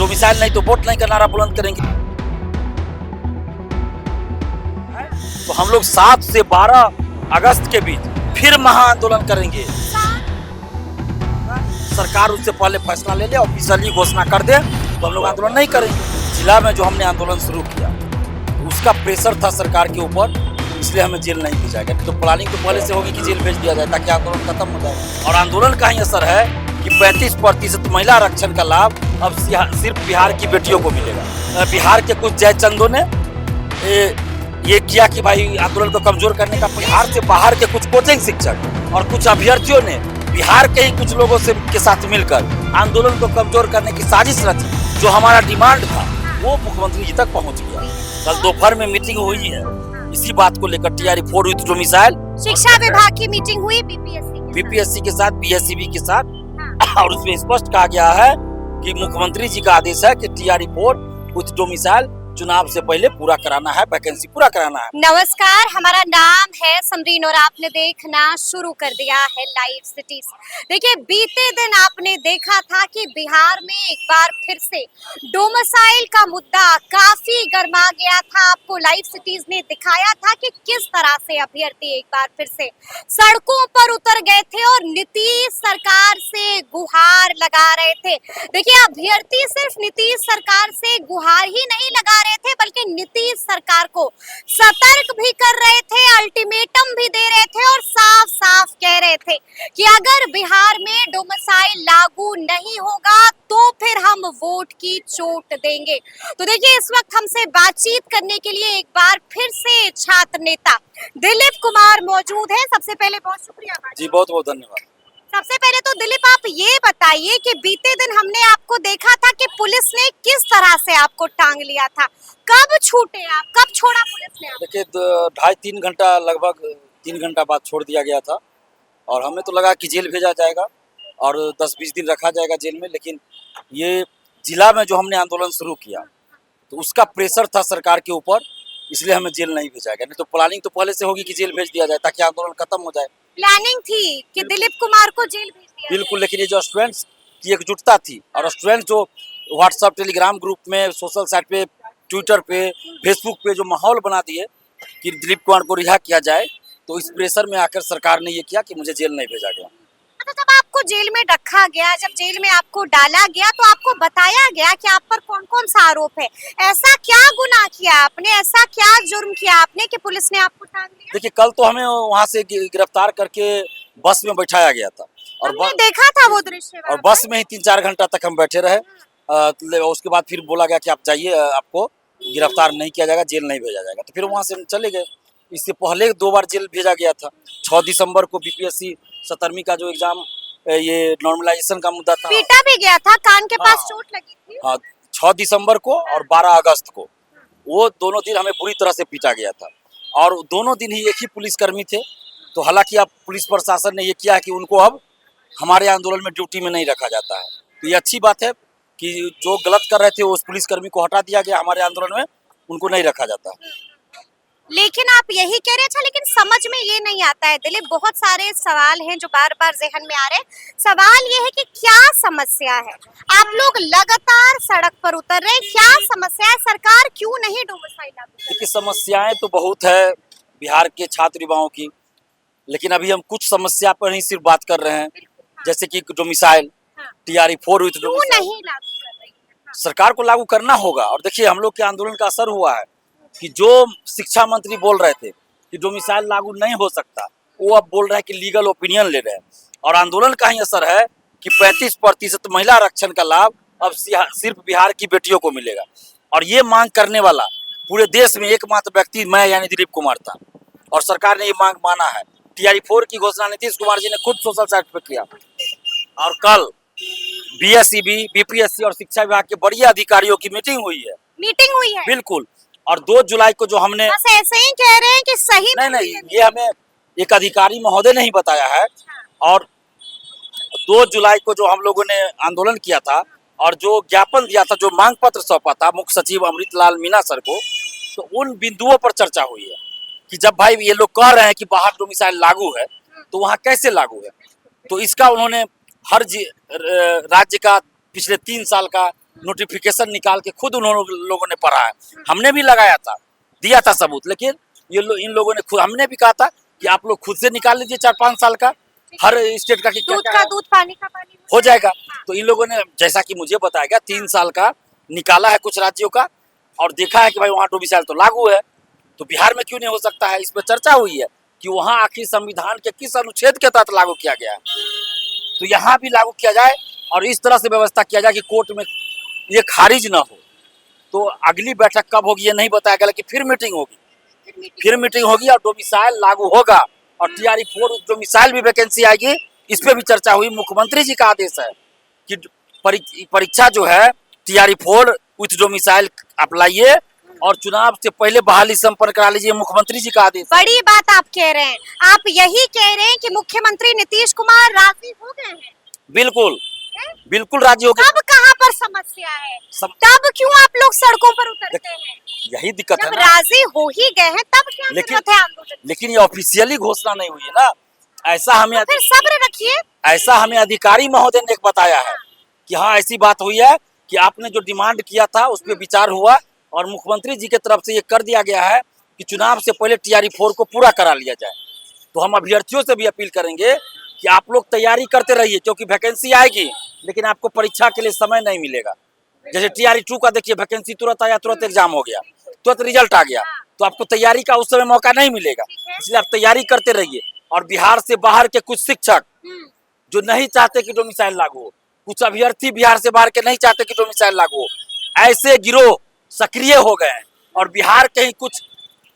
Domicile नहीं तो vote नहीं का नारा बुलंद करेंगे। तो हम लोग 7 से 12 अगस्त के बीच फिर महाआंदोलन करेंगे। सरकार उससे पहले फैसला ले ले, ऑफिशियली घोषणा कर दे तो हम लोग आंदोलन नहीं करेंगे। जिला में जो हमने आंदोलन शुरू किया उसका प्रेशर था सरकार के ऊपर, इसलिए हमें जेल नहीं भेजा गया। तो प्लानिंग तो पहले से होगी कि जेल भेज दिया जाए ताकि आंदोलन खत्म हो जाए। और आंदोलन का ही असर है कि 35% महिला आरक्षण का लाभ अब सिर्फ बिहार की बेटियों को मिलेगा। बिहार के कुछ जयचंदों ने ये किया कि भाई आंदोलन को कमजोर करने का। बिहार से बाहर के कुछ कोचिंग शिक्षक और कुछ अभ्यर्थियों ने बिहार के ही कुछ लोगों से के साथ मिलकर आंदोलन को कमजोर करने की साजिश रची। जो हमारा डिमांड था वो मुख्यमंत्री जी तक पहुंच गया। कल दोपहर में मीटिंग हुई है इसी बात को लेकर, TRE-4 विद डोमिसाइल। शिक्षा विभाग की मीटिंग हुई बीपीएससी के साथ, PSCB के साथ। और उसमें स्पष्ट कहा गया है कि मुख्यमंत्री जी का आदेश है कि TRE-4 विद डोमिसाइल चुनाव से पहले पूरा कराना है, वैकेंसी पूरा कराना है। नमस्कार, हमारा नाम है समरीन और आपने देखना शुरू कर दिया है लाइव सिटीज। देखिए, बीते दिन आपने देखा था कि बिहार में एक बार फिर से डोमिसाइल का मुद्दा काफी गर्मा गया था। आपको लाइव सिटीज ने दिखाया था कि किस तरह से अभ्यर्थी एक बार फिर से सड़कों पर उतर गए थे और नीतीश सरकार से गुहार लगा रहे थे। देखिए, अभ्यर्थी सिर्फ नीतीश सरकार से गुहार ही नहीं लगा थे बल्कि नीतीश सरकार को सतर्क भी कर रहे थे, अल्टीमेटम भी दे रहे थे और साफ साफ कह रहे थे कि अगर बिहार में डोमिसाइल लागू नहीं होगा तो फिर हम वोट की चोट देंगे। तो देखिए, इस वक्त हमसे बातचीत करने के लिए एक बार फिर से छात्र नेता दिलीप कुमार मौजूद है। सबसे पहले बहुत शुक्रिया जी, बहुत बहुत धन्यवाद। सबसे पहले तो दिलीप, आप ये बताइए कि बीते दिन हमने आपको देखा था कि पुलिस ने किस तरह से आपको टांग लिया था। कब छूटे आप, कब छोड़ा पुलिस ने? देखिए, 2.5-3 घंटा, लगभग 3 घंटा बाद छोड़ दिया गया था और हमें तो लगा कि जेल भेजा जाएगा और 10-20 दिन रखा जाएगा जेल में। लेकिन ये जिला में जो हमने आंदोलन शुरू किया तो उसका प्रेशर था सरकार के ऊपर, इसलिए हमें जेल नहीं भेजा गया। नहीं तो प्लानिंग तो पहले से होगी कि जेल भेज दिया जाए ताकि आंदोलन खत्म हो जाए। प्लानिंग थी कि दिलीप कुमार को जेल भेज दिया बिल्कुल, लेकिन ये जो स्टूडेंट्स की एकजुटता थी और स्टूडेंट जो व्हाट्सएप, टेलीग्राम ग्रुप में, सोशल साइट पे, ट्विटर पे, फेसबुक पे जो माहौल बना दिए कि दिलीप कुमार को रिहा किया जाए, तो इस प्रेशर में आकर सरकार ने ये किया कि मुझे जेल नहीं भेजा गया। तो जब आपको जेल में रखा गया, जब जेल में आपको डाला गया तो आपको बताया गया कि आप पर कौन कौन सा आरोप है? ऐसा क्या गुनाह किया आपने, ऐसा क्या जुर्म किया आपने कि पुलिस ने आपको टांग दिया? देखिए, कल तो हमें वहाँ से गिरफ्तार करके बस में बैठाया गया था और देखा था वो दृश्य और बस में ही 3-4 घंटा तक हम बैठे रहे। उसके बाद फिर बोला गया कि आप जाइए, आपको गिरफ्तार नहीं किया जाएगा, जेल नहीं भेजा जाएगा। तो फिर वहाँ से हम चले गए। इससे पहले 2 बार जेल भेजा गया था। 6 दिसंबर को BPSC 17वीं का जो एग्जाम, ये नॉर्मलाइजेशन का मुद्दा था, पीटा भी गया था, कान के पास चोट लगी थी। हाँ, 6 दिसंबर को और 12 अगस्त को, वो दोनों दिन हमें बुरी तरह से पीटा गया था और दोनों दिन ही एक ही पुलिसकर्मी थे। तो हालांकि अब पुलिस प्रशासन ने ये किया है कि उनको अब हमारे आंदोलन में ड्यूटी में नहीं रखा जाता है। तो ये अच्छी बात है कि जो गलत कर रहे थे उस पुलिसकर्मी को हटा दिया गया, हमारे आंदोलन में उनको नहीं रखा जाता। लेकिन आप यही कह रहे हैं। लेकिन समझ में ये नहीं आता है दिलीप, बहुत सारे सवाल हैं जो बार बार जहन में आ रहे हैं। सवाल ये है कि क्या समस्या है? आप लोग लगातार सड़क पर उतर रहे हैं, क्या समस्या है? सरकार क्यों नहीं डोमिसाइल लागू? देखिए, समस्याएं तो बहुत है बिहार के छात्र युवाओं की, लेकिन अभी हम कुछ समस्या पर ही सिर्फ बात कर रहे हैं। जैसे कि डोमिसाइल, TRE-4 विद डोमिसाइल नहीं लागू कर रही है? सरकार को लागू करना होगा। और देखिए, हम लोग के आंदोलन का असर हुआ है कि जो शिक्षा मंत्री बोल रहे थे कि डोमिसाइल लागू नहीं हो सकता, वो अब बोल रहे हैं कि लीगल ओपिनियन ले रहे हैं। और आंदोलन का ही असर है कि 35% महिला आरक्षण का लाभ अब सिर्फ बिहार की बेटियों को मिलेगा। और ये मांग करने वाला पूरे देश में एकमात्र व्यक्ति मैं यानी दिलीप कुमार था और सरकार ने ये मांग माना है। TRE-4 की घोषणा नीतीश कुमार जी ने खुद सोशल साइट पर किया और कल BSCB, BPSC और शिक्षा विभाग के बड़ी अधिकारियों की मीटिंग हुई है। बिल्कुल। और 2 जुलाई को जो हमने, बस ऐसे ही कह रहे हैं कि सही नहीं, ये हमें एक अधिकारी महोदय ने ही बताया है। और 2 जुलाई को जो हम लोगों ने आंदोलन किया था और जो ज्ञापन दिया था, जो मांग पत्र सौंपा था मुख्य सचिव अमृतलाल मीना सर को, तो उन बिंदुओं पर चर्चा हुई है कि जब भाई ये लोग कह रहे हैं कि बाहर डोमिसाइल लागू है तो वहाँ कैसे लागू है। तो इसका उन्होंने हर राज्य का पिछले 3 साल का नोटिफिकेशन निकाल के खुद उन्होंने लोगों ने पढ़ा है। हमने भी लगाया था, दिया था सबूत, लेकिन इन लोगों ने खुद, हमने भी कहा था कि आप लोग खुद से निकाल लीजिए 4-5 साल का हर स्टेट का, कि क्या दूध क्या का है। दूध, पानी का पानी हो जाएगा। तो इन लोगों ने, जैसा कि मुझे बताया गया, 3 साल का निकाला है कुछ राज्यों का, और देखा है कि भाई वहाँ डोमिसाइल तो लागू है, तो बिहार में क्यों नहीं हो सकता है। इस पर चर्चा हुई है कि वहाँ आखिर संविधान के किस अनुच्छेद के तहत लागू किया गया है, तो यहाँ भी लागू किया जाए और इस तरह से व्यवस्था किया जाए कि कोर्ट में ये खारिज ना हो। तो अगली बैठक कब होगी ये नहीं बताया गया, लेकिन फिर मीटिंग होगी और डोमिसाइल लागू होगा और TRE-4 डोमिसाइल भी वैकेंसी आएगी। इस पे भी चर्चा हुई। मुख्यमंत्री जी का आदेश है कि परीक्षा जो है TRE-4 विथ डोमिसाइल आप लाइए और चुनाव से पहले बहाली संपन्न करा लीजिए। मुख्यमंत्री जी का आदेश। बड़ी बात आप कह रहे हैं, आप यही कह रहे हैं कि मुख्यमंत्री नीतीश कुमार राजी हो गए हैं। बिल्कुल बिल्कुल राजी हो गए। तब कहाँ पर समस्या है, तब क्यों आप लोग सड़कों पर उतरते हैं? यही दिक्कत है जब ना। राजी हो ही गए हैं तब क्या जरूरत है आंदोलन? लेकिन ये ऑफिशियली घोषणा नहीं हुई है ना। ऐसा हमें, फिर सब्र रखिए। ऐसा हमें अधिकारी महोदय ने बताया है कि हाँ ऐसी बात हुई है कि आपने जो डिमांड किया था उस पर विचार हुआ और मुख्यमंत्री जी की तरफ से ये कर दिया गया है कि चुनाव से पहले TRE-4 को पूरा करा लिया जाए। तो हम अभ्यर्थियों से भी अपील करेंगे कि आप लोग तैयारी करते रहिए, क्योंकि वैकेंसी आएगी लेकिन आपको परीक्षा के लिए समय नहीं मिलेगा। जैसे TRE-2 का देखिए, वैकेंसी तुरंत आया, तुरंत एग्जाम हो गया, तुरंत रिजल्ट आ गया, तो आपको तैयारी का उस समय मौका नहीं मिलेगा। इसलिए आप तैयारी करते रहिए। और बिहार से बाहर के कुछ शिक्षक जो नहीं चाहते कि डोमिसाइल लागू हो, कुछ अभ्यर्थी बिहार से बाहर के नहीं चाहते कि डोमिसाइल लागू हो, ऐसे गिरोह सक्रिय हो गए हैं और बिहार के ही कुछ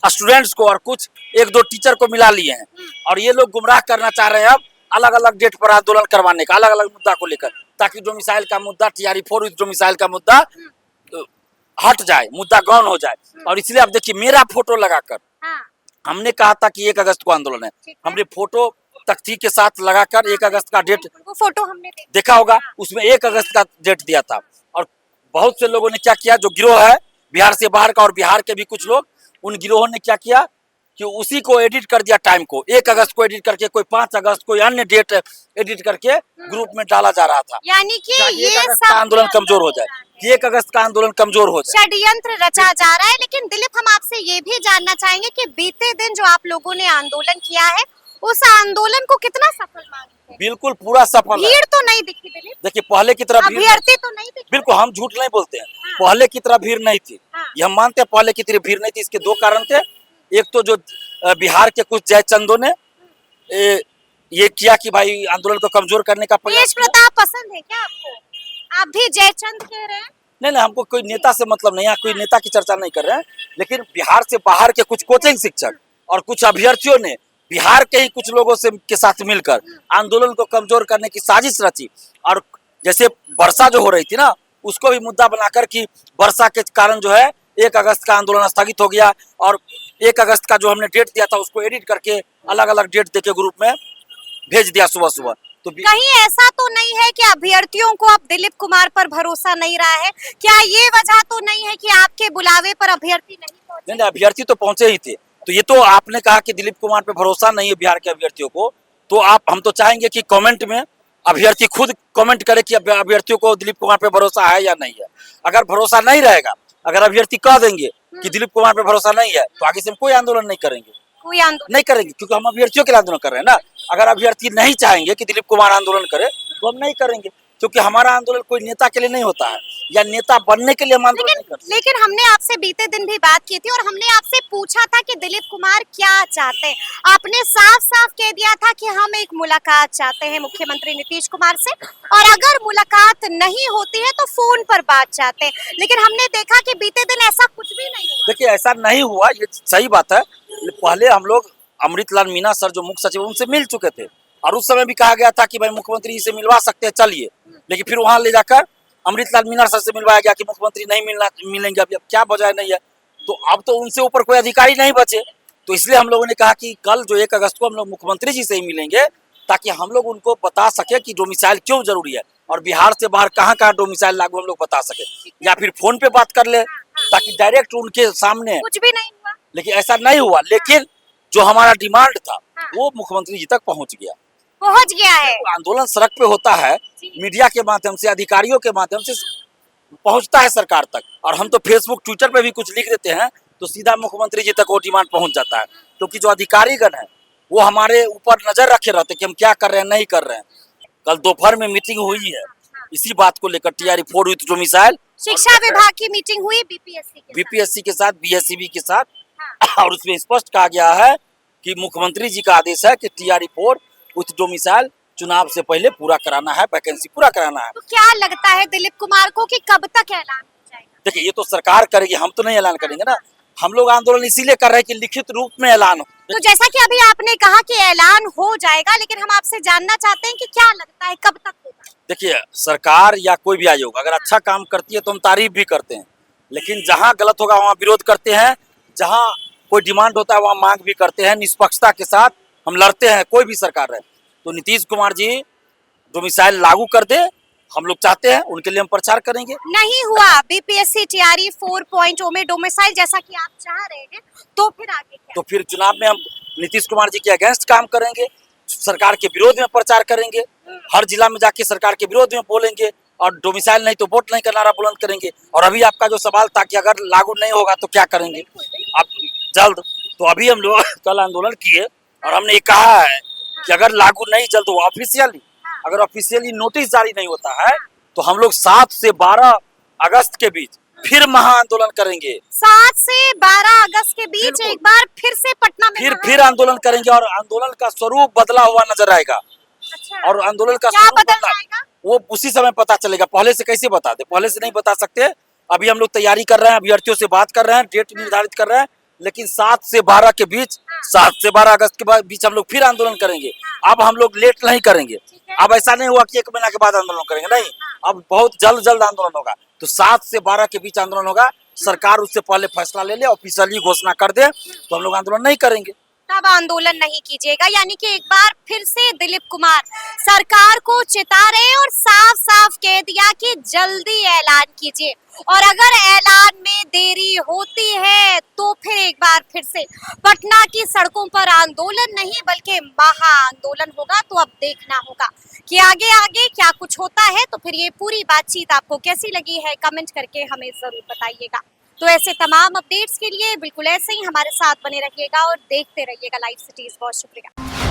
स्टूडेंट्स को और कुछ 1-2 टीचर को मिला लिए हैं और ये लोग गुमराह करना चाह रहे हैं अब अलग अलग डेट पर आंदोलन करवाने का, अलग अलग मुद्दा को लेकर, ताकि डोमिसाइल का मुद्दा, TRE-4 डोमिसाइल का मुद्दा हट जाए, मुद्दा गौन हो जाए। और इसलिए आप देखिए, मेरा फोटो लगाकर हमने कहा था कि 1 अगस्त को आंदोलन है, हमने फोटो तख्ती के साथ लगाकर 1 अगस्त का डेट, वो फोटो हमने देखा होगा, उसमें 1 अगस्त का डेट दिया था। और बहुत से लोगों ने क्या किया, जो गिरोह है बिहार से बाहर का और बिहार के भी कुछ लोग, उन गिरोहों ने क्या किया कि उसी को एडिट कर दिया, टाइम को 1 अगस्त को एडिट करके, कोई 5 अगस्त, कोई अन्य डेट एडिट करके ग्रुप में डाला जा रहा था, यानी कि ये 1 अगस्त का आंदोलन कमजोर हो जाए, 1 अगस्त का आंदोलन कमजोर हो जाए, षड्यंत्र रचा जा रहा है। लेकिन दिलीप, हम आपसे ये भी जानना चाहेंगे कि बीते दिन जो आप लोगों ने आंदोलन किया है, उस आंदोलन को कितना सफल मानते हैं? बिल्कुल पूरा सफल है। भीड़ तो नहीं दिखी दिलीप, देखिए पहले की तरह अभ्यर्थी तो नहीं दिखे। बिल्कुल, हम झूठ नहीं बोलते हैं, पहले की तरह भीड़ नहीं थी, ये हम मानते हैं, पहले की तरह भीड़ नहीं थी। इसके 2 कारण थे। एक तो जो बिहार के कुछ जयचंदों ने ये किया कि भाई आंदोलन को कमजोर करने का प्रयास तेज प्रताप पसंद है क्या आपको? आप भी जयचंद कह रहे हैं? नहीं, हमको कोई नेता से मतलब नहीं है, कोई नेता की चर्चा नहीं कर रहे हैं, लेकिन बिहार से बाहर के कुछ कोचिंग शिक्षक और कुछ अभ्यर्थियों ने बिहार के ही कुछ लोगों से के साथ मिलकर आंदोलन को कमजोर करने की साजिश रची। और जैसे वर्षा जो हो रही थी ना, उसको भी मुद्दा बनाकर कि वर्षा के कारण जो है 1 अगस्त का आंदोलन स्थगित हो गया और 1 अगस्त का जो हमने डेट दिया था उसको एडिट करके अलग अलग डेट देके ग्रुप में भेज दिया सुबह सुबह। तो कहीं ऐसा तो नहीं है कि अभ्यर्थियों को अब दिलीप कुमार पर भरोसा नहीं रहा है? क्या ये वजह तो नहीं है कि आपके बुलावे पर अभ्यर्थी नहीं पहुंचे? नहीं, अभ्यर्थी तो पहुंचे ही थे। तो ये तो आपने कहा कि दिलीप कुमार पे भरोसा नहीं है बिहार के अभ्यर्थियों को, तो हम तो चाहेंगे कि कमेंट में अभ्यर्थी खुद कमेंट करे कि अभ्यर्थियों को दिलीप कुमार पे भरोसा है या नहीं है। अगर भरोसा नहीं रहेगा, अगर अभ्यर्थी कह देंगे कि दिलीप कुमार पे भरोसा नहीं है, तो आगे से हम कोई आंदोलन नहीं करेंगे, कोई आंदोलन नहीं करेंगे, क्योंकि हम अभ्यर्थियों के लिए आंदोलन कर रहे हैं ना। अगर अभ्यर्थी नहीं चाहेंगे कि दिलीप कुमार आंदोलन करे तो हम नहीं करेंगे, क्योंकि हमारा आंदोलन कोई नेता के लिए नहीं होता है या नेता बनने के लिए हम आंदोलन नहीं करते। लेकिन हमने आपसे बीते दिन भी बात की थी और हमने आपसे पूछा था कि दिलीप कुमार क्या चाहते हैं। आपने साफ साफ कह दिया था कि हम एक मुलाकात चाहते हैं मुख्यमंत्री नीतीश कुमार से, और अगर मुलाकात नहीं होती है तो फोन पर बात चाहते हैं। लेकिन हमने देखा कि बीते दिन ऐसा कुछ भी नहीं हुआ। देखिए ऐसा नहीं हुआ, ये सही बात है। पहले हम लोग अमृतलाल मीना सर जो मुख्य सचिव, उनसे मिल चुके थे और उस समय भी कहा गया था कि भाई मुख्यमंत्री से मिलवा सकते हैं, चलिए। लेकिन फिर वहां ले जाकर अमृतलाल मीना सर से मिलवाया गया कि मुख्यमंत्री नहीं मिलेंगे, अब क्या वजह नहीं है। तो अब तो उनसे ऊपर कोई अधिकारी नहीं बचे, तो इसलिए हम लोगों ने कहा कि कल जो 1 अगस्त को हम लोग मुख्यमंत्री जी से ही मिलेंगे, ताकि हम लोग उनको बता सके कि डोमिसाइल क्यों जरूरी है और बिहार से बाहर कहाँ कहाँ डोमिसाइल लागू हम लोग बता सके, या फिर फोन पे बात कर ले ताकि डायरेक्ट उनके सामने। कुछ भी नहीं हुआ, लेकिन ऐसा नहीं हुआ। लेकिन जो हमारा डिमांड था वो मुख्यमंत्री जी तक पहुंच गया है। आंदोलन सड़क पे होता है, मीडिया के माध्यम से, अधिकारियों के माध्यम से पहुंचता है सरकार तक। और हम तो फेसबुक ट्विटर पे भी कुछ लिख देते हैं तो सीधा मुख्यमंत्री जी तक वो डिमांड पहुंच जाता है, क्योंकि जो अधिकारीगण है वो हमारे ऊपर नजर रखे रहते हैं कि हम क्या कर रहे हैं नहीं कर रहे हैं। कल दोपहर में मीटिंग हुई है इसी बात को लेकर, TRE 4 विथ डोमिसाइल शिक्षा विभाग की मीटिंग हुई बीपीएससी के साथ, BSCB के साथ, हाँ। और उसमें स्पष्ट कहा गया है कि मुख्यमंत्री जी का आदेश है कि TRE 4 विथ डोमिसाइल चुनाव से पहले पूरा कराना है, वैकेंसी पूरा कराना है। तो क्या लगता है दिलीप कुमार को कि कब तक ऐलान हो जाएगा? देखिए, ये तो सरकार करेगी, हम तो नहीं ऐलान करेंगे ना। हम लोग आंदोलन इसीलिए कर रहे हैं कि लिखित रूप में ऐलान हो। तो जैसा कि अभी आपने कहा कि ऐलान हो जाएगा, लेकिन हम आपसे जानना चाहते हैं कि क्या लगता है कब तक होगा? देखिए, सरकार या कोई भी आयोग अगर अच्छा काम करती है तो हम तारीफ भी करते हैं, लेकिन जहां गलत होगा वहां विरोध करते हैं, जहां कोई डिमांड होता है वहां मांग भी करते हैं। निष्पक्षता के साथ हम लड़ते हैं, कोई भी सरकार रहे। तो नीतीश कुमार जी डोमिसाइल लागू कर दे, हम लोग चाहते हैं, उनके लिए हम प्रचार करेंगे। नहीं हुआ बीपीएससी TRE 4.0 में डोमिसाइल जैसा कि आप चाह रहे हैं, तो फिर आगे क्या? तो फिर चुनाव में हम नीतीश कुमार जी के अगेंस्ट काम करेंगे, सरकार के विरोध में प्रचार करेंगे, हर जिला में जाके सरकार के विरोध में बोलेंगे, और डोमिसाइल नहीं तो वोट नहीं का नारा बुलंद करेंगे। और अभी आपका जो सवाल था कि अगर लागू नहीं होगा तो क्या करेंगे, अब जल्द, तो अभी हम लोग कल आंदोलन किए और हमने ये कहा है कि अगर लागू नहीं जल्द हुआ ऑफिशियली, अगर ऑफिशियली नोटिस जारी नहीं होता है तो हम लोग 7 से 12 अगस्त के बीच फिर महा आंदोलन करेंगे। 7 से 12 अगस्त के बीच एक बार फिर से पटना में फिर आंदोलन करेंगे, और आंदोलन का स्वरूप बदला हुआ नजर आएगा। अच्छा, और आंदोलन का क्या स्वरूप बदल बदला, जाएगा? वो उसी समय पता चलेगा। पहले से कैसे बता दे, पहले से नहीं बता सकते। अभी हम लोग तैयारी कर रहे हैं, अभ्यर्थियों से बात कर रहे हैं, डेट निर्धारित कर रहे हैं, लेकिन 7 से 12 के बीच, 7 से 12 अगस्त के बीच हम लोग फिर आंदोलन करेंगे। अब हम लोग लेट नहीं करेंगे। अब ऐसा नहीं हुआ कि 1 महीना के बाद आंदोलन करेंगे, नहीं, अब बहुत जल्द आंदोलन होगा। तो 7 से 12 के बीच आंदोलन होगा। सरकार उससे पहले फैसला ले ले, ऑफिशियली घोषणा कर दे, तो हम लोग आंदोलन नहीं करेंगे। तब आंदोलन नहीं कीजिएगा, यानी कि एक बार फिर से दिलीप कुमार सरकार को चिता रहे और साफ साफ कह दिया कि जल्दी ऐलान कीजिए, और अगर ऐलान में देरी होती है तो फिर एक बार फिर से पटना की सड़कों पर आंदोलन नहीं बल्कि महा आंदोलन होगा। तो अब देखना होगा कि आगे आगे क्या कुछ होता है। तो फिर ये पूरी बातचीत आपको कैसी लगी है, कमेंट करके हमें जरूर बताइएगा। तो ऐसे तमाम अपडेट्स के लिए बिल्कुल ऐसे ही हमारे साथ बने रहिएगा और देखते रहिएगा लाइव सिटीज। बहुत शुक्रिया।